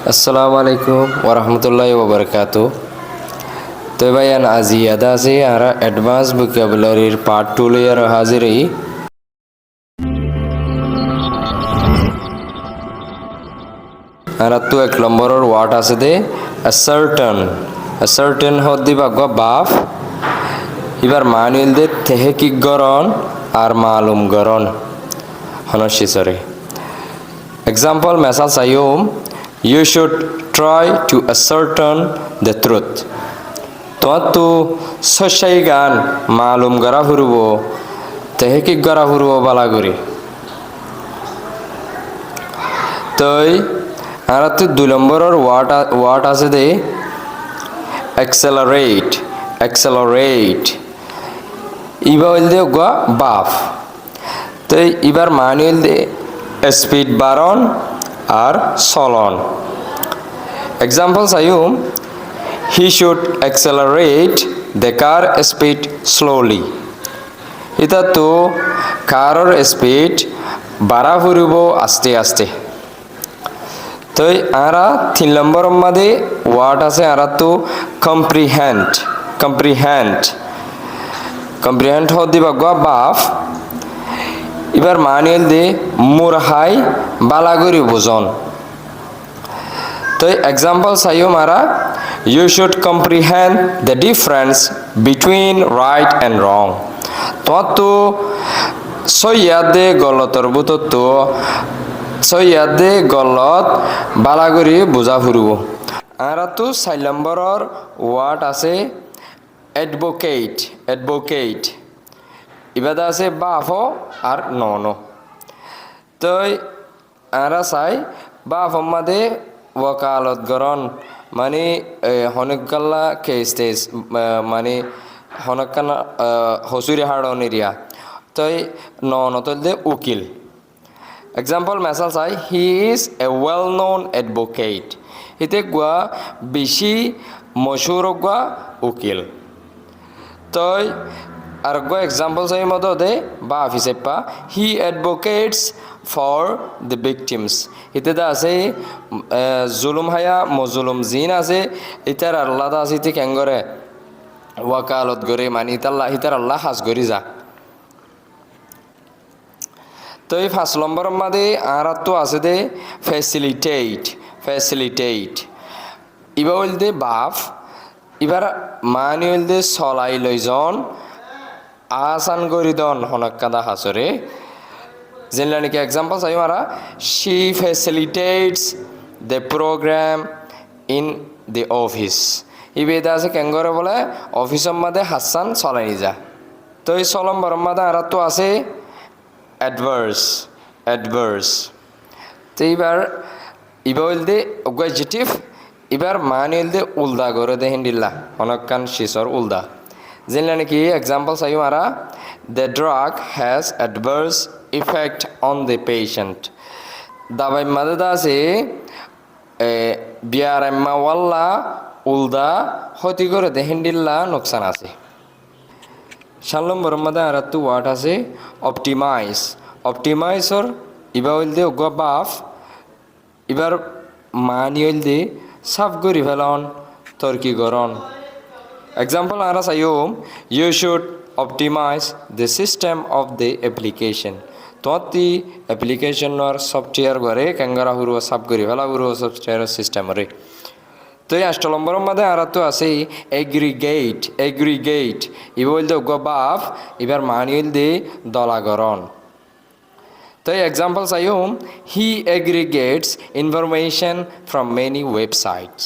Assalamu alaikum warahmatullahi wabarakatuh. তো ভাইয়ান আজি আদা আছে আর অ্যাডভান্স ভোকাবুলারির পার্ট 2 লইয়ার হাজির হই। আর তো এক নম্বরের ওয়ার্ড আছে দে ascertain হদ দিবা গ বাফ এবার মানিল দে তেহকিক গরন আর মালুম গরন হনসি সরে example মেসাল সাইয়ুম you should try to ascertain the truth তো সশাই গান মালুম গরা ফুরব তেহকিক গরা ফুরব বালাগুড়ি তই আর তো 2 নম্বরের ওয়ার্ড আছে দে accelerate ইবা হইল দে গ বাফ তই ইবার মানে হইল দে স্পিড বাড়ন আর চলন example chime he should accelerate the car speed slowly এটা তো কারর স্পিড বাড়া ফুরিব আস্তে আস্তে তো আরা 3 নম্বর মধ্যে ওয়ার্ড আছে আরা তো comprehend হদ দিবা গ বাফ এবার মানে দে মুরহাই বালাগুড়ি বুঝন তো এক্সাম্পল চাইও মারা you should comprehend the difference between right and wrong তো সৈয়াদে গলতর বুতো সৈয়াদে গলত বালাগুড়ি বুঝা ফুরব আরা তো 4 নম্বরের ওয়ার্ড আছে advocate ইবাদা আছে বাফ আর নন তো আরা চাই বাফ মাদে ওয়াকালত গরন মানে হনকাল্লা কেস্টেজ মানে হনকানা হসুরি হাড়ন এরিয়া তই নন দে উকিল এক্সাম্পল মেসাল চাই he is a well known advocate হিতে গোয়া বেশি মশুর গোয়া উকিল তই আর গো এক্সাম্পল চাই মতো দে বা অফিসে পা হি অ্যাডভোকেটস ফর দ্য ভিকটিমস হিতে দা আছে জুলুম হায়া মজুলুম জিন আছে ইতার আল্লাহ দা আছে ইতে কেঙ্গরে ওয়াকালত গরে মানে হিতার আল্লাহ হাজ গরি যা তো এই 5 নম্বরের মধ্যে আর তো আছে দে ফ্যাসিলিটেট ইবা হইল দে বাফ এবার মানে হইল দে চলাই লইজন আসান করি দন হনকাদা হাসরে যেনলা নাকি এক্সাম্পল চাই মারা she facilitates the program in the office ইবেদা আছে কেঙ্গরে বলে অফিসের মধ্যে হাসান চলাই নি যা তো এই 6 নম্বরের মধ্যে আর তো আছে অ্যাডভার্স তো এবার ইবা হইল দে অ্যাডজেক্টিভ এবার মানে হইল দে উলদা করে দে হিন্দিল্লা অনেকখান শিশর উলদা যেনলা নাকি এক্সাম্পল চাই মারা the drug has adverse effect on the patient দাবাই মাদে দা আছে বিয়ার এম্মা ওয়াল্লা উলদা ক্ষতি করে দে হিন্দিল্লা নোকসান আছে 7 নম্বর মধ্যে আর তো ওয়ার্ড আছে অপটিমাইজর ইবা হইল দে গ বাফ এবার মানি হইল দে সাফ করি ফেলন তর্কি গরন এক্সাম্পল আরা চাইম you should optimise the system of the application তোতি অ্যাপ্লিকেশনের সফটওয়্যার ঘরে কেঙ্গারা হুরু সাফ করি ফেলা হুরু সফটওয়্যার সিস্টেমরে তো এই 8 নম্বরের মধ্যে আর তো আছে এগ্রিগেট ইবা হইল দে গ বাফ এবার মানি হইল দে দলাগরণ তো example chime he aggregates information from many websites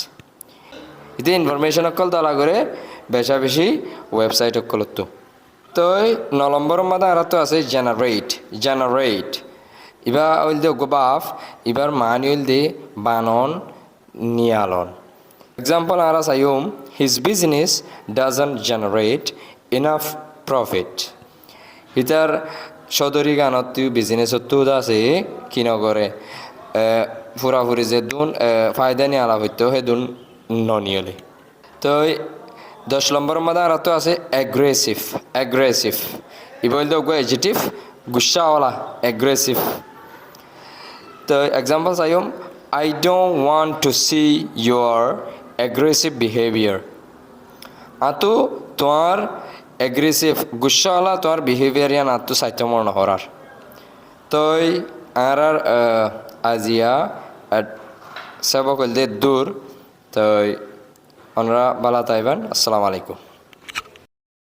ইতে ইনফরমেশন অকল দলা করে বেশি ওয়েবসাইট অকল তো 9 নম্বরের মধ্যে আর তো আছে জেনারেট ইবা হইল দে বাফ এবার মানি হইল দে বানন নিয়ালন এক্সাম্পল আর চাইম his business doesn't generate enough profit ইতার সদরি গানত বিজনেসত আছে কি নগরে ফুরাফুরি যে দুন ফায়দা নিয়ে আলাপ হইতো সেই দুন ননিয়লে তো 10 নম্বরের মধ্যে আর তো আছে অ্যাগ্রেসিভ ইবা হইল দে অ্যাডজেক্টিভ গুসাওয়ালা অ্যাগ্রেসিভ তো example chime I don't want to see your aggressive behavior. আতো তোমার এগ্রেসিভ গুসাওয়ালা তোমার বিহেভিয়ার ইয়ান আতো সাইতে মনে হরার তই আর আজিয়া সেবকল দে দূর তই আমরা বালা তাইবান আসসালামু আলাইকুম